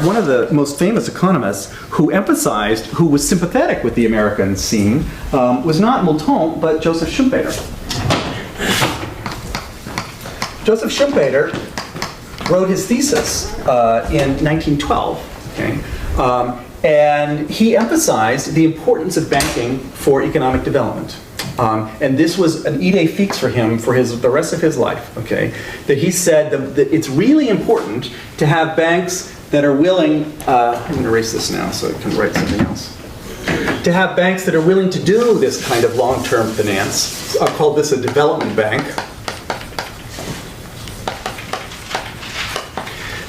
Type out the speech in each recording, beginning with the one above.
One of the most famous economists who was sympathetic with the American scene, was not Moulton, but Joseph Schumpeter. Joseph Schumpeter wrote his thesis in 1912, okay? And he emphasized the importance of banking for economic development. And this was an idée fixe for him for the rest of his life, okay? That he said that it's really important to have banks that are willing, I'm going to erase this now so I can write something else. To have banks that are willing to do this kind of long-term finance. I'll call this a development bank.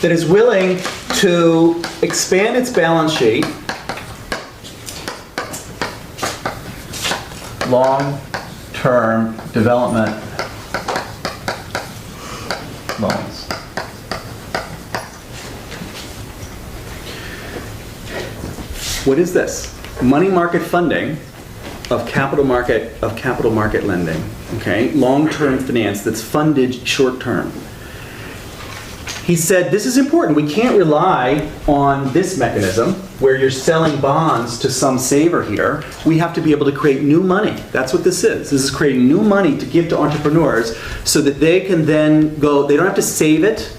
That is willing to expand its balance sheet long-term development loans. What is this? Money market funding of capital market lending. Okay, long-term finance that's funded short-term. He said this is important. We can't rely on this mechanism where you're selling bonds to some saver here. We have to be able to create new money. That's what this is. This is creating new money to give to entrepreneurs so that they can then go, they don't have to save it,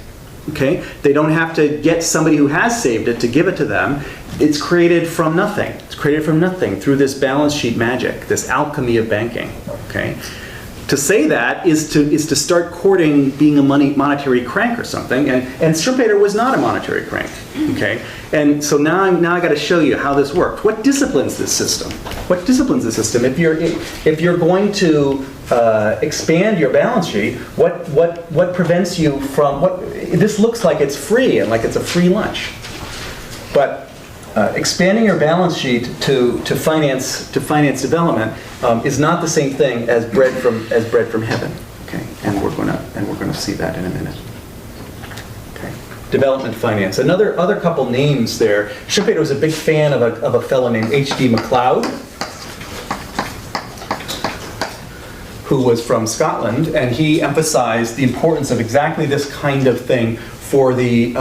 okay? They don't have to get somebody who has saved it to give it to them. It's created from nothing. It's created from nothing through this balance sheet magic, this alchemy of banking, okay? To say that is to start courting being a monetary crank or something, and Schumpeter was not a monetary crank, okay? And so now I got to show you how this worked. What disciplines this system? What disciplines the system? If you're going to expand your balance sheet, what prevents you from this looks like it's free and like it's a free lunch, but expanding your balance sheet to finance development is not the same thing as bread from heaven. Okay, and we're going to see that in a minute. Okay, development finance. Other couple names there. Schumpeter was a big fan of a fellow named H.D. MacLeod, who was from Scotland, and he emphasized the importance of exactly this kind of thing for the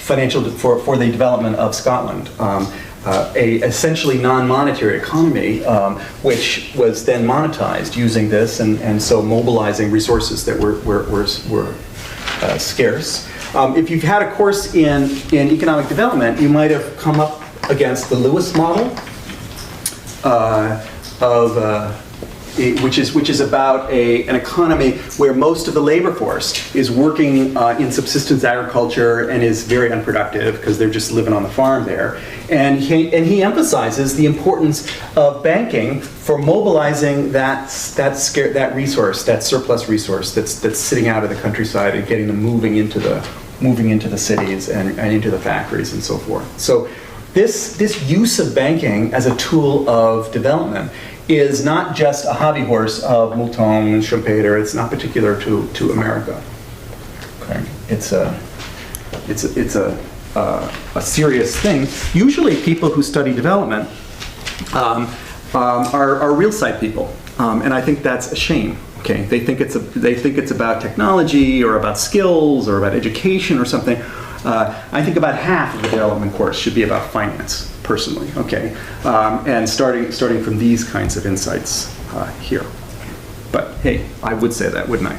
for the development of Scotland, a essentially non-monetary economy, which was then monetized using this, and so mobilizing resources that were scarce. If you've had a course in economic development, you might have come up against the Lewis model which is about an economy where most of the labor force is working in subsistence agriculture and is very unproductive because they're just living on the farm there. And he emphasizes the importance of banking for mobilizing that resource, that surplus resource that's sitting out of the countryside and getting them moving into the cities and into the factories and so forth. So this use of banking as a tool of development is not just a hobby horse of Moulton and Schumpeter. It's not particular to America. Okay, it's a serious thing. Usually, people who study development are real side people, and I think that's a shame. Okay, they think it's about technology or about skills or about education or something. I think about half of the development course should be about finance, personally, okay? And starting from these kinds of insights here. But hey, I would say that, wouldn't I?